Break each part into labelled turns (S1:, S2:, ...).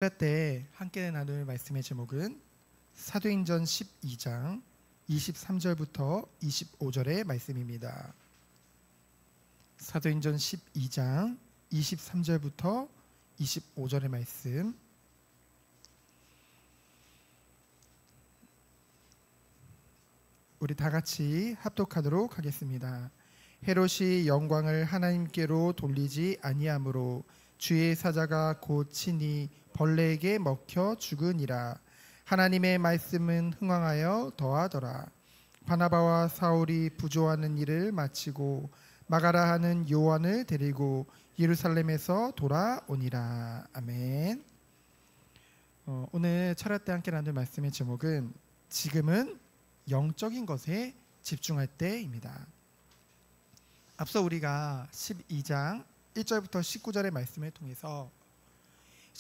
S1: 때 함께 나눌 말씀의 제목은 사도행전 12장 23절부터 25절의 말씀입니다. 사도행전 12장 23절부터 25절의 말씀. 우리 다 같이 합독하도록 하겠습니다. 헤롯이 영광을 하나님께로 돌리지 아니하므로 주의 사자가 곧 친히 벌레에게 먹혀 죽으니라. 하나님의 말씀은 흥왕하여 더하더라. 바나바와 사울이 부조하는 일을 마치고 마가라 하는 요한을 데리고 예루살렘에서 돌아오니라. 아멘. 오늘 철야 때 함께 나눌 말씀의 제목은 지금은 영적인 것에 집중할 때입니다. 앞서 우리가 12장 1절부터 19절의 말씀을 통해서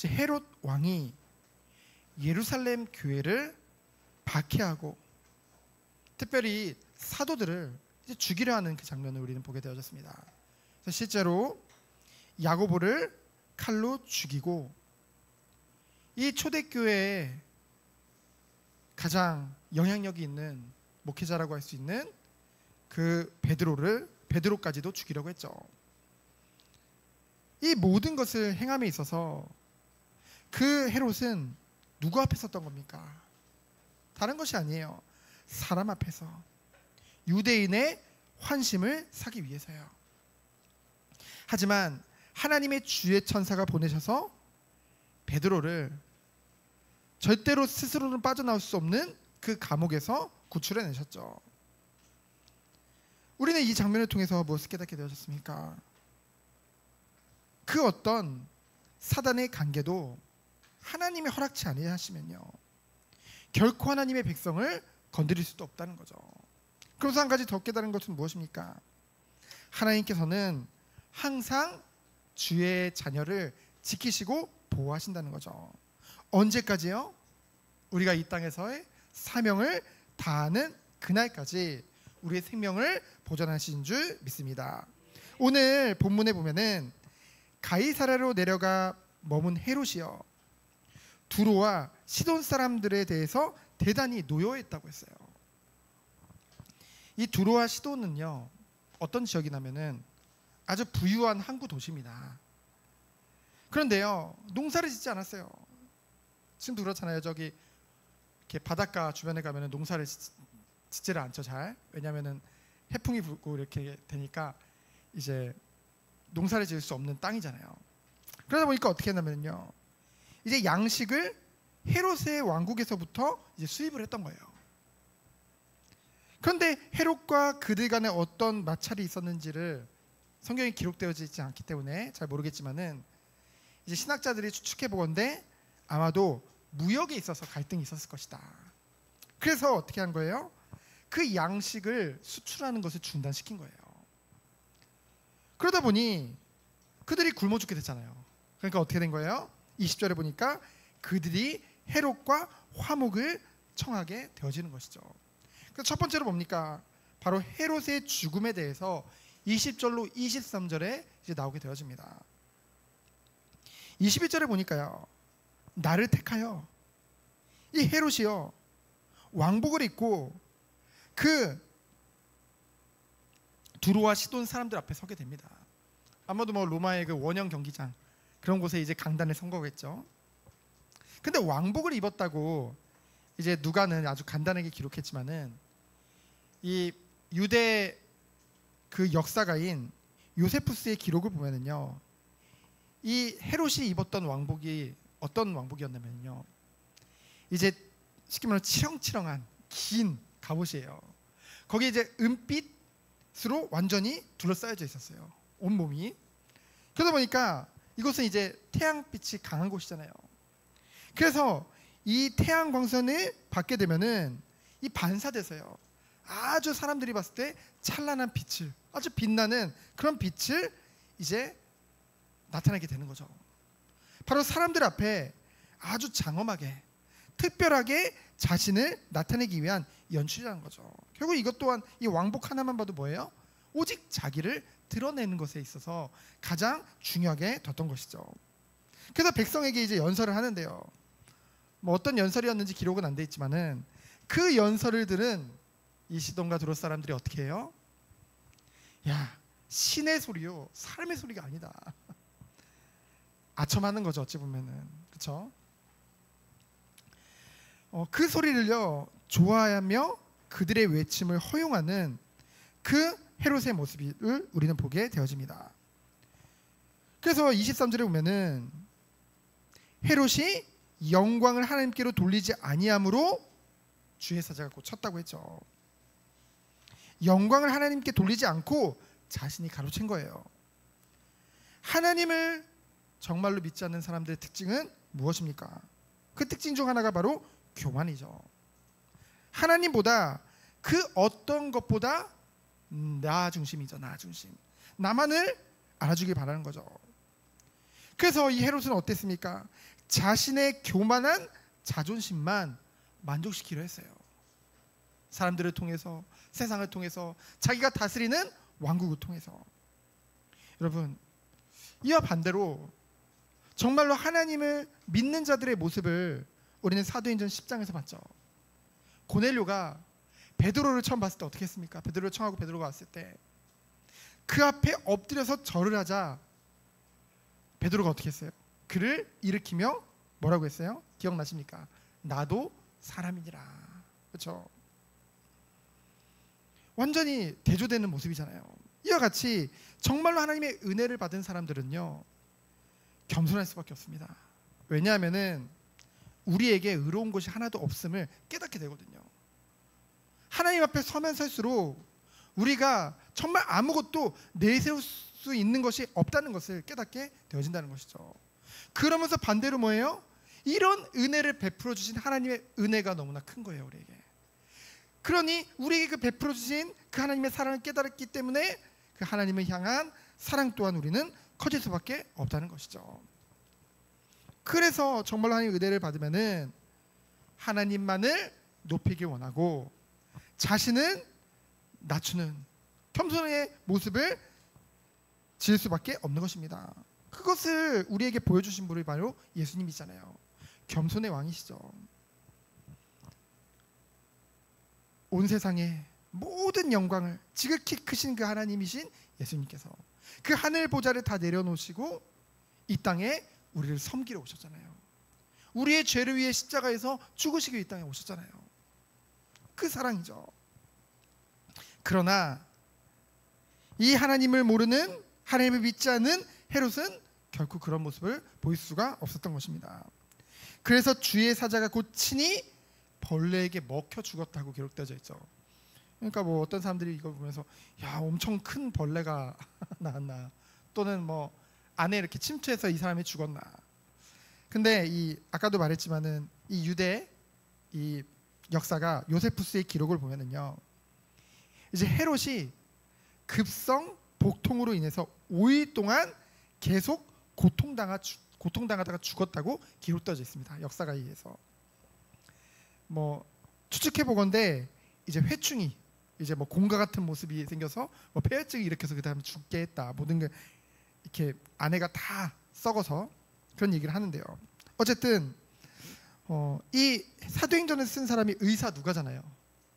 S1: 헤롯 왕이 예루살렘 교회를 박해하고 특별히 사도들을 죽이려 하는 그 장면을 우리는 보게 되어졌습니다. 그래서 실제로 야고보를 칼로 죽이고 이 초대교회에 가장 영향력이 있는 목회자라고 할 수 있는 그 베드로까지도 죽이려고 했죠. 이 모든 것을 행함에 있어서 그 헤롯은 누구 앞에 섰던 겁니까? 다른 것이 아니에요. 사람 앞에서 유대인의 환심을 사기 위해서요. 하지만 하나님의 주의 천사가 보내셔서 베드로를 절대로 스스로는 빠져나올 수 없는 그 감옥에서 구출해내셨죠. 우리는 이 장면을 통해서 무엇을 깨닫게 되었습니까? 그 어떤 사단의 관계도 하나님의 허락치 아니하시면요 결코 하나님의 백성을 건드릴 수도 없다는 거죠. 그래서 한 가지 더 깨달은 것은 무엇입니까? 하나님께서는 항상 주의 자녀를 지키시고 보호하신다는 거죠. 언제까지요? 우리가 이 땅에서의 사명을 다하는 그날까지 우리의 생명을 보존하신 줄 믿습니다. 오늘 본문에 보면은 가이사랴로 내려가 머문 헤롯이요 두로와 시돈 사람들에 대해서 대단히 노여했다고 했어요. 이 두로와 시돈은요 어떤 지역이냐면은 아주 부유한 항구 도시입니다. 그런데요 농사를 짓지 않았어요. 지금도 그렇잖아요. 저기 이렇게 바닷가 주변에 가면은 농사를 짓지를 않죠. 잘. 왜냐하면은 해풍이 불고 이렇게 되니까 이제 농사를 지을 수 없는 땅이잖아요. 그러다 보니까 어떻게 했냐면요 이제 양식을 헤롯의 왕국에서부터 이제 수입을 했던 거예요. 그런데 헤롯과 그들 간에 어떤 마찰이 있었는지를 성경에 기록되어지지 않기 때문에 잘 모르겠지만은 이제 신학자들이 추측해 보건대 아마도 무역에 있어서 갈등이 있었을 것이다. 그래서 어떻게 한 거예요? 그 양식을 수출하는 것을 중단시킨 거예요. 그러다 보니 그들이 굶어 죽게 됐잖아요. 그러니까 어떻게 된 거예요? 20절에 보니까 그들이 헤롯과 화목을 청하게 되어지는 것이죠. 그래서 첫 번째로 뭡니까? 바로 헤롯의 죽음에 대해서 20절로 23절에 이제 나오게 되어집니다. 21절에 보니까요. 나를 택하여 이 헤롯이요 왕복을 입고 그 두로와 시돈 사람들 앞에 서게 됩니다. 아마도 뭐 로마의 그 원형 경기장 그런 곳에 이제 강단을 선 거겠죠. 근데 왕복을 입었다고 이제 누가는 아주 간단하게 기록했지만은 이 유대 그 역사가인 요세푸스의 기록을 보면은요 이 헤롯이 입었던 왕복이 어떤 왕복이었냐면요 이제 쉽게 말하면 치렁치렁한 긴 갑옷이에요. 거기에 이제 은빛으로 완전히 둘러싸여져 있었어요. 온몸이. 그러다 보니까 이곳은 이제 태양빛이 강한 곳이잖아요. 그래서 이 태양 광선을 받게 되면은 이 반사돼서요 아주 사람들이 봤을 때 찬란한 빛을 아주 빛나는 그런 빛을 이제 나타내게 되는 거죠. 바로 사람들 앞에 아주 장엄하게 특별하게 자신을 나타내기 위한 연출이라는 거죠. 결국 이것 또한 이 왕복 하나만 봐도 뭐예요? 오직 자기를 드러내는 것에 있어서 가장 중요하게 뒀던 것이죠. 그래서 백성에게 이제 연설을 하는데요. 뭐 어떤 연설이었는지 기록은 안 돼 있지만은 그 연설을 들은 이 시돈과 두롯 사람들이 어떻게 해요? 야, 신의 소리요, 사람의 소리가 아니다. 아첨하는 거죠, 어찌 보면은. 그렇죠? 그 소리를요 좋아하며 그들의 외침을 허용하는 그 헤롯의 모습을 우리는 보게 되어집니다. 그래서 23절에 보면은 헤롯이 영광을 하나님께로 돌리지 아니함으로 주의 사자가 고쳤다고 했죠. 영광을 하나님께 돌리지 않고 자신이 가로챈 거예요. 하나님을 정말로 믿지 않는 사람들의 특징은 무엇입니까? 그 특징 중 하나가 바로 교만이죠. 하나님보다 그 어떤 것보다 나 중심이죠. 나 중심. 나만을 알아주길 바라는 거죠. 그래서 이 헤롯은 어땠습니까? 자신의 교만한 자존심만 만족시키려 했어요. 사람들을 통해서, 세상을 통해서, 자기가 다스리는 왕국을 통해서. 여러분, 이와 반대로 정말로 하나님을 믿는 자들의 모습을 우리는 사도행전 10장에서 봤죠. 고넬료가 베드로를 처음 봤을 때 어떻게 했습니까? 베드로를 청하고 베드로가 왔을 때 그 앞에 엎드려서 절을 하자 베드로가 어떻게 했어요? 그를 일으키며 뭐라고 했어요? 기억나십니까? 나도 사람이니라. 그렇죠? 완전히 대조되는 모습이잖아요. 이와 같이 정말로 하나님의 은혜를 받은 사람들은요 겸손할 수밖에 없습니다. 왜냐하면은 우리에게 의로운 것이 하나도 없음을 깨닫게 되거든요. 하나님 앞에 서면 설수록 우리가 정말 아무것도 내세울 수 있는 것이 없다는 것을 깨닫게 되어진다는 것이죠. 그러면서 반대로 뭐예요? 이런 은혜를 베풀어 주신 하나님의 은혜가 너무나 큰 거예요, 우리에게. 그러니 우리에게 그 베풀어 주신 그 하나님의 사랑을 깨달았기 때문에 그 하나님을 향한 사랑 또한 우리는 커질 수밖에 없다는 것이죠. 그래서 정말로 하나님의 은혜를 받으면은 하나님만을 높이길 원하고 자신은 낮추는 겸손의 모습을 지을 수밖에 없는 것입니다. 그것을 우리에게 보여주신 분이 바로 예수님이잖아요. 겸손의 왕이시죠. 온 세상의 모든 영광을 지극히 크신 그 하나님이신 예수님께서 그 하늘 보좌를 다 내려놓으시고 이 땅에 우리를 섬기러 오셨잖아요. 우리의 죄를 위해 십자가에서 죽으시기 이 땅에 오셨잖아요. 그 사랑이죠. 그러나 이 하나님을 모르는, 하나님을 믿지 않는 헤롯은 결코 그런 모습을 보일 수가 없었던 것입니다. 그래서 주의 사자가 곧 친히 벌레에게 먹혀 죽었다고 기록되어져 있죠. 그러니까 뭐 어떤 사람들이 이걸 보면서 야, 엄청 큰 벌레가 나왔나, 또는 뭐 안에 이렇게 침투해서 이 사람이 죽었나. 근데 이 아까도 말했지만은 이 유대 이 역사가 요세푸스의 기록을 보면은요, 이제 헤롯이 급성 복통으로 인해서 5일 동안 계속 고통당하다가 죽었다고 기록되어져 있습니다. 역사가 의해서. 뭐 추측해 보건대 이제 회충이 이제 뭐 곰과 같은 모습이 생겨서 뭐 폐혈증이 일으켜서 그 다음에 죽게 했다. 모든 게 이렇게 안에가 다 썩어서 그런 얘기를 하는데요. 어쨌든 이 사도행전을 쓴 사람이 의사 누가잖아요.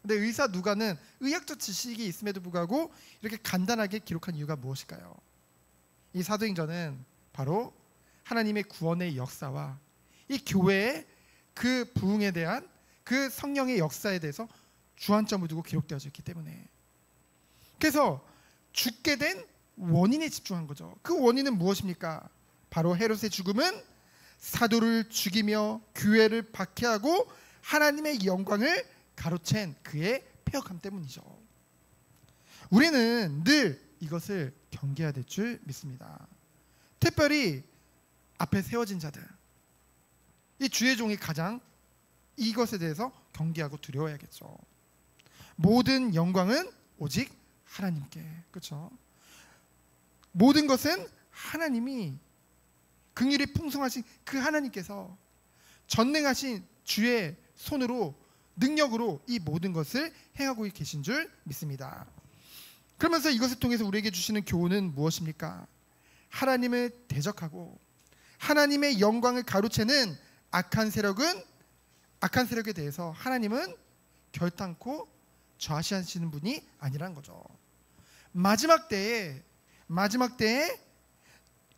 S1: 근데 의사 누가는 의학적 지식이 있음에도 불구하고 이렇게 간단하게 기록한 이유가 무엇일까요? 이 사도행전은 바로 하나님의 구원의 역사와 이 교회의 그 부흥에 대한 그 성령의 역사에 대해서 주안점을 두고 기록되어져 있기 때문에, 그래서 죽게 된 원인에 집중한 거죠. 그 원인은 무엇입니까? 바로 헤롯의 죽음은 사도를 죽이며 교회를 박해하고 하나님의 영광을 가로챈 그의 패역함 때문이죠. 우리는 늘 이것을 경계해야 될 줄 믿습니다. 특별히 앞에 세워진 자들, 이 주의 종이 가장 이것에 대해서 경계하고 두려워야겠죠. 모든 영광은 오직 하나님께, 그렇죠? 모든 것은 하나님이 긍휼이 풍성하신 그 하나님께서 전능하신 주의 손으로 능력으로 이 모든 것을 행하고 계신 줄 믿습니다. 그러면서 이것을 통해서 우리에게 주시는 교훈은 무엇입니까? 하나님을 대적하고 하나님의 영광을 가로채는 악한 세력에 대해서 하나님은 결단코 좌시하시는 분이 아니라는 거죠. 마지막 때에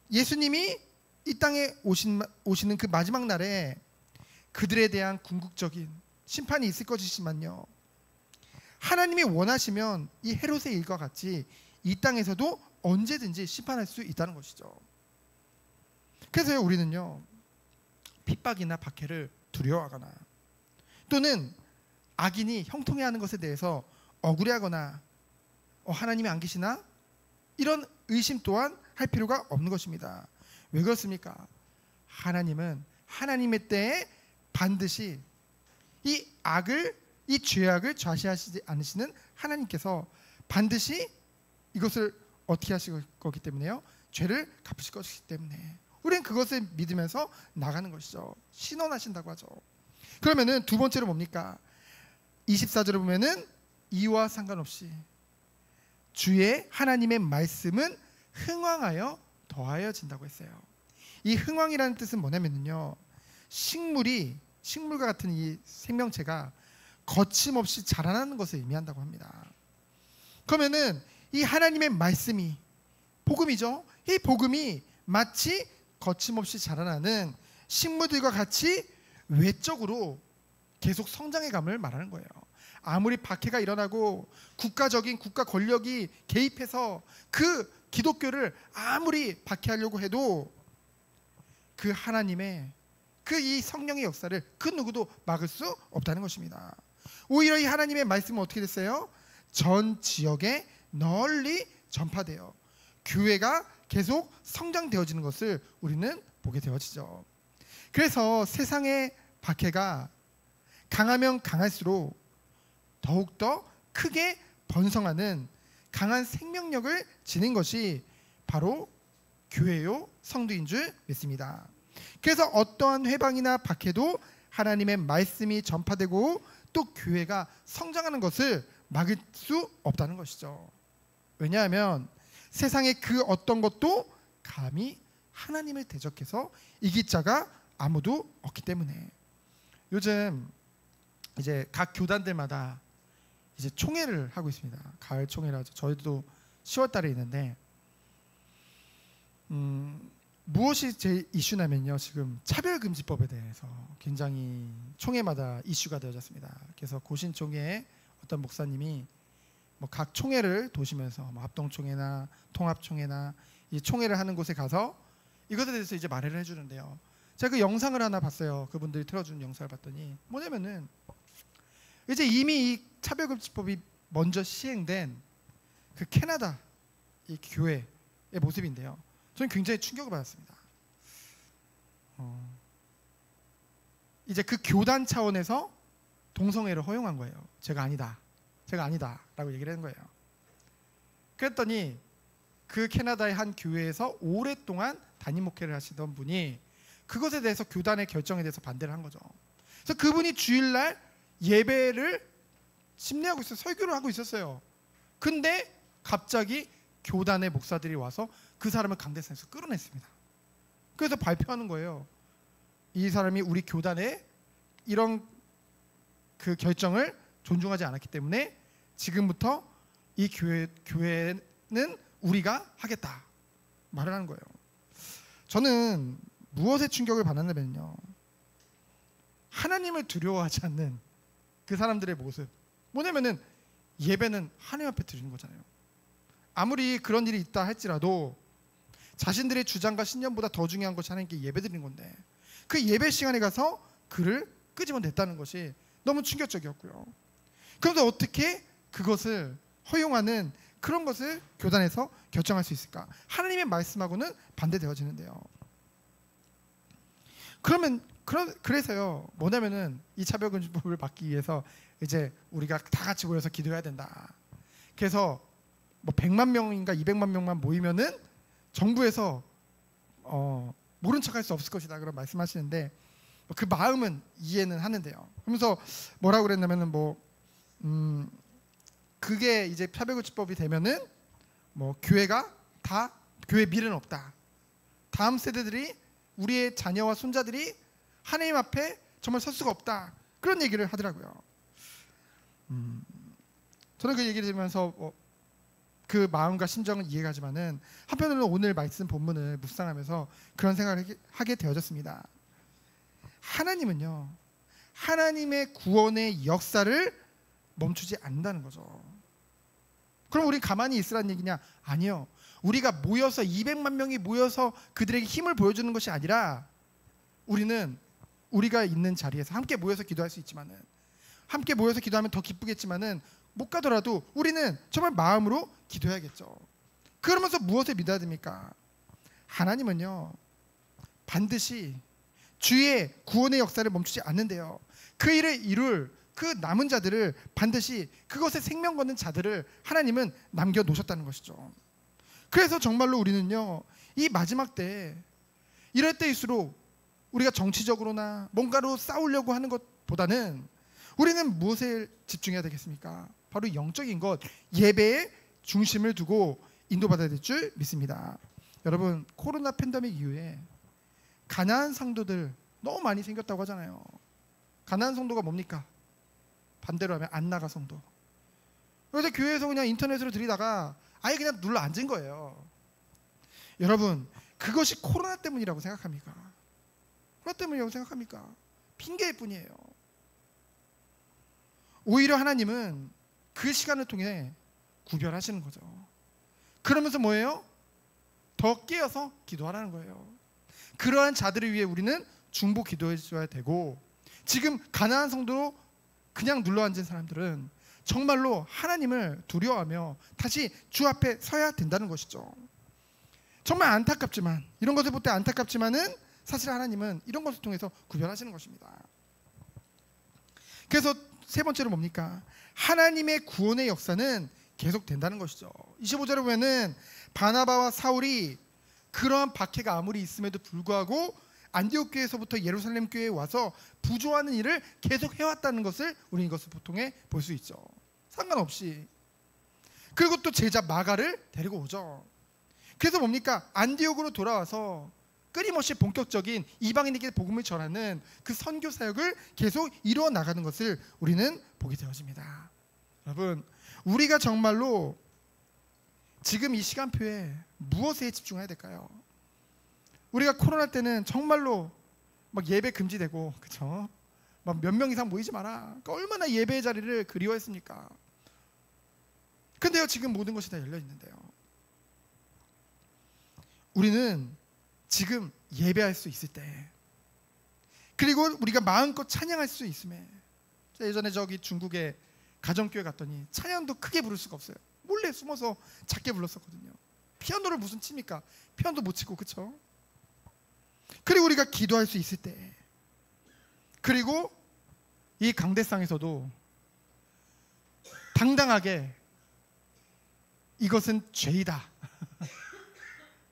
S1: 예수님이 이 땅에 오시는 그 마지막 날에 그들에 대한 궁극적인 심판이 있을 것이지만요, 하나님이 원하시면 이 헤롯의 일과 같이 이 땅에서도 언제든지 심판할 수 있다는 것이죠. 그래서 우리는요, 핍박이나 박해를 두려워하거나 또는 악인이 형통해하는 것에 대해서 억울해하거나 하나님이 안 계시나? 이런 의심 또한 할 필요가 없는 것입니다. 왜 그렇습니까? 하나님은 하나님의 때에 반드시 이 죄악을 좌시하시지 않으시는 하나님께서 반드시 이것을 어떻게 하실 거기 때문에요? 죄를 갚으실 것이기 때문에 우리는 그것을 믿으면서 나가는 것이죠. 신원하신다고 하죠. 그러면은 두 번째로 뭡니까? 24절을 보면은 이와 상관없이 주의 하나님의 말씀은 흥왕하여 더하여진다고 했어요. 이 흥왕이라는 뜻은 뭐냐면요, 식물과 같은 이 생명체가 거침없이 자라나는 것을 의미한다고 합니다. 그러면은 이 하나님의 말씀이 복음이죠. 이 복음이 마치 거침없이 자라나는 식물들과 같이 외적으로 계속 성장해감을 말하는 거예요. 아무리 박해가 일어나고 국가 권력이 개입해서 그 기독교를 아무리 박해하려고 해도 그 하나님의 이 성령의 역사를 그 누구도 막을 수 없다는 것입니다. 오히려 이 하나님의 말씀은 어떻게 됐어요? 전 지역에 널리 전파되어 교회가 계속 성장되어지는 것을 우리는 보게 되어지죠. 그래서 세상의 박해가 강하면 강할수록 더욱더 크게 번성하는 강한 생명력을 지닌 것이 바로 교회요 성도인 줄 믿습니다. 그래서 어떠한 회방이나 박해도 하나님의 말씀이 전파되고 또 교회가 성장하는 것을 막을 수 없다는 것이죠. 왜냐하면 세상의 그 어떤 것도 감히 하나님을 대적해서 이길 자가 아무도 없기 때문에 요즘 이제 각 교단들마다 이제 총회를 하고 있습니다. 가을 총회를 하죠. 저희도 10월 달에 있는데 무엇이 제일 이슈냐면요, 지금 차별금지법에 대해서 굉장히 총회마다 이슈가 되어졌습니다. 그래서 고신총회에 어떤 목사님이 뭐 각 총회를 도시면서 뭐 합동총회나 통합총회나 이 총회를 하는 곳에 가서 이것에 대해서 이제 말을 해주는데요. 제가 그 영상을 하나 봤어요. 그분들이 틀어준 영상을 봤더니 뭐냐면은 이제 이미 이 차별금지법이 먼저 시행된 그 캐나다 이 교회의 모습인데요. 저는 굉장히 충격을 받았습니다. 이제 그 교단 차원에서 동성애를 허용한 거예요. 제가 아니다 라고 얘기를 하는 거예요. 그랬더니 그 캐나다의 한 교회에서 오랫동안 담임 목회를 하시던 분이 그것에 대해서 교단의 결정에 대해서 반대를 한 거죠. 그래서 그분이 주일날 예배를 심리하고 있어요. 설교를 하고 있었어요. 근데 갑자기 교단의 목사들이 와서 그 사람을 강대상에서 끌어냈습니다. 그래서 발표하는 거예요. 이 사람이 우리 교단의 이런 그 결정을 존중하지 않았기 때문에 지금부터 이 교회는 우리가 하겠다 말을 하는 거예요. 저는 무엇에 충격을 받았냐면요, 하나님을 두려워하지 않는 그 사람들의 모습. 뭐냐면은 예배는 하나님 앞에 드리는 거잖아요. 아무리 그런 일이 있다 할지라도 자신들의 주장과 신념보다 더 중요한 것이 하나님께 예배 드리는 건데 그 예배 시간에 가서 그를 끄집어냈다는 것이 너무 충격적이었고요. 그런데 어떻게 그것을 허용하는 그런 것을 교단에서 결정할 수 있을까? 하나님의 말씀하고는 반대되어지는데요. 그래서요, 뭐냐면은 이 차별금지법을 막기 위해서 이제 우리가 다 같이 모여서 기도해야 된다. 그래서 뭐 100만 명인가 200만 명만 모이면은 정부에서 모른 척할 수 없을 것이다 그런 말씀하시는데 그 마음은 이해는 하는데요. 그러면서 뭐라고 그랬냐면은 그게 이제 차별금지법이 되면은 뭐 교회가 다 교회 미래는 없다. 다음 세대들이 우리의 자녀와 손자들이 하나님 앞에 정말 설 수가 없다, 그런 얘기를 하더라고요. 저는 그 얘기를 들으면서 그 마음과 심정은 이해가지만은 한편으로는 오늘 말씀 본문을 묵상하면서 그런 생각을 하게 되어졌습니다. 하나님은요, 하나님의 구원의 역사를 멈추지 않는다는 거죠. 그럼 우리 가만히 있으라는 얘기냐? 아니요. 우리가 모여서 200만 명이 모여서 그들에게 힘을 보여주는 것이 아니라, 우리는 우리가 있는 자리에서 함께 모여서 기도할 수 있지만은, 함께 모여서 기도하면 더 기쁘겠지만은 못 가더라도 우리는 정말 마음으로 기도해야겠죠. 그러면서 무엇을 믿어야 됩니까? 하나님은요, 반드시 주의 구원의 역사를 멈추지 않는데요, 그 일을 이룰 그 남은 자들을 반드시, 그것에 생명 거는 자들을 하나님은 남겨놓으셨다는 것이죠. 그래서 정말로 우리는요, 이 마지막 때, 이럴 때일수록 우리가 정치적으로나 뭔가로 싸우려고 하는 것보다는 우리는 무엇에 집중해야 되겠습니까? 바로 영적인 것, 예배에 중심을 두고 인도받아야 될 줄 믿습니다. 여러분, 코로나 팬데믹 이후에 가난한 성도들 너무 많이 생겼다고 하잖아요. 가난한 성도가 뭡니까? 반대로 하면 안 나가 성도. 그래서 교회에서 그냥 인터넷으로 들이다가 아예 그냥 눌러 앉은 거예요. 여러분, 그것이 코로나 때문이라고 생각합니까? 코로나 때문이라고 생각합니까? 핑계일 뿐이에요. 오히려 하나님은 그 시간을 통해 구별하시는 거죠. 그러면서 뭐예요? 더 깨어서 기도하라는 거예요. 그러한 자들을 위해 우리는 중보 기도해 줘야 되고, 지금 가난한 성도로 그냥 눌러앉은 사람들은 정말로 하나님을 두려워하며 다시 주 앞에 서야 된다는 것이죠. 정말 안타깝지만, 이런 것을 볼 때 안타깝지만은 사실 하나님은 이런 것을 통해서 구별하시는 것입니다. 그래서 세 번째로 뭡니까? 하나님의 구원의 역사는 계속된다는 것이죠. 25절에 보면은 바나바와 사울이 그러한 박해가 아무리 있음에도 불구하고 안디옥 교회에서부터 예루살렘 교회에 와서 부조하는 일을 계속 해왔다는 것을 우리는 이것을 보통에 볼 수 있죠. 상관없이. 그리고 또 제자 마가를 데리고 오죠. 그래서 뭡니까? 안디옥으로 돌아와서 끊임없이 본격적인 이방인에게 복음을 전하는 그 선교 사역을 계속 이루어 나가는 것을 우리는 보게 되어집니다. 여러분, 우리가 정말로 지금 이 시간표에 무엇에 집중해야 될까요? 우리가 코로나 때는 정말로 막 예배 금지되고, 그렇죠? 막 몇 명 이상 모이지 마라. 그러니까 얼마나 예배의 자리를 그리워했습니까? 근데요, 지금 모든 것이 다 열려 있는데요, 우리는 지금 예배할 수 있을 때, 그리고 우리가 마음껏 찬양할 수 있음에, 예전에 저기 중국에 가정교회 갔더니 찬양도 크게 부를 수가 없어요. 몰래 숨어서 작게 불렀었거든요. 피아노를 무슨 칩니까? 피아노도 못 치고, 그렇죠? 그리고 우리가 기도할 수 있을 때, 그리고 이 강대상에서도 당당하게 이것은 죄이다,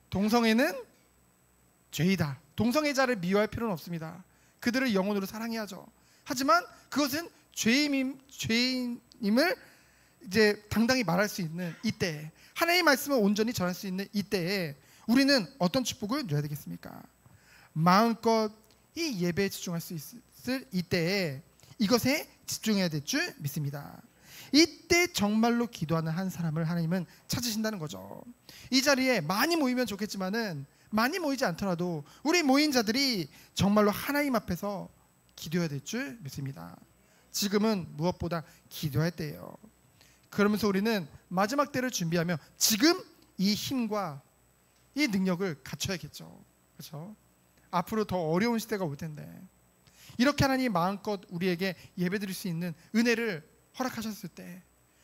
S1: 동성애는 죄이다, 동성애자를 미워할 필요는 없습니다. 그들을 영혼으로 사랑해야죠. 하지만 그것은 죄인임을 이제 당당히 말할 수 있는 이때에, 하나님의 말씀을 온전히 전할 수 있는 이때에 우리는 어떤 축복을 누려야 되겠습니까? 마음껏 이 예배에 집중할 수 있을 이때에 이것에 집중해야 될 줄 믿습니다. 이때 정말로 기도하는 한 사람을 하나님은 찾으신다는 거죠. 이 자리에 많이 모이면 좋겠지만은 많이 모이지 않더라도 우리 모인 자들이 정말로 하나님 앞에서 기도해야 될 줄 믿습니다. 지금은 무엇보다 기도할 때예요. 그러면서 우리는 마지막 때를 준비하며 지금 이 힘과 이 능력을 갖춰야겠죠. 그렇죠? 앞으로 더 어려운 시대가 올 텐데, 이렇게 하나님이 마음껏 우리에게 예배드릴 수 있는 은혜를 허락하셨을 때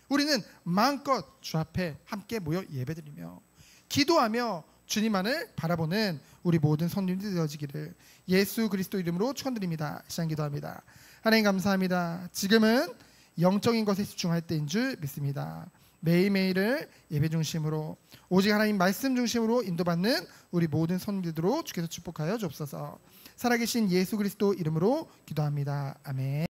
S1: 우리는 마음껏 주 앞에 함께 모여 예배드리며 기도하며 주님만을 바라보는 우리 모든 성도님들이 되어지기를 예수 그리스도 이름으로 축원드립니다. 시간 기도합니다. 하나님 감사합니다. 지금은 영적인 것에 집중할 때인 줄 믿습니다. 매일매일을 예배 중심으로, 오직 하나님 말씀 중심으로 인도받는 우리 모든 성도들로 주께서 축복하여 주옵소서. 살아계신 예수 그리스도 이름으로 기도합니다. 아멘.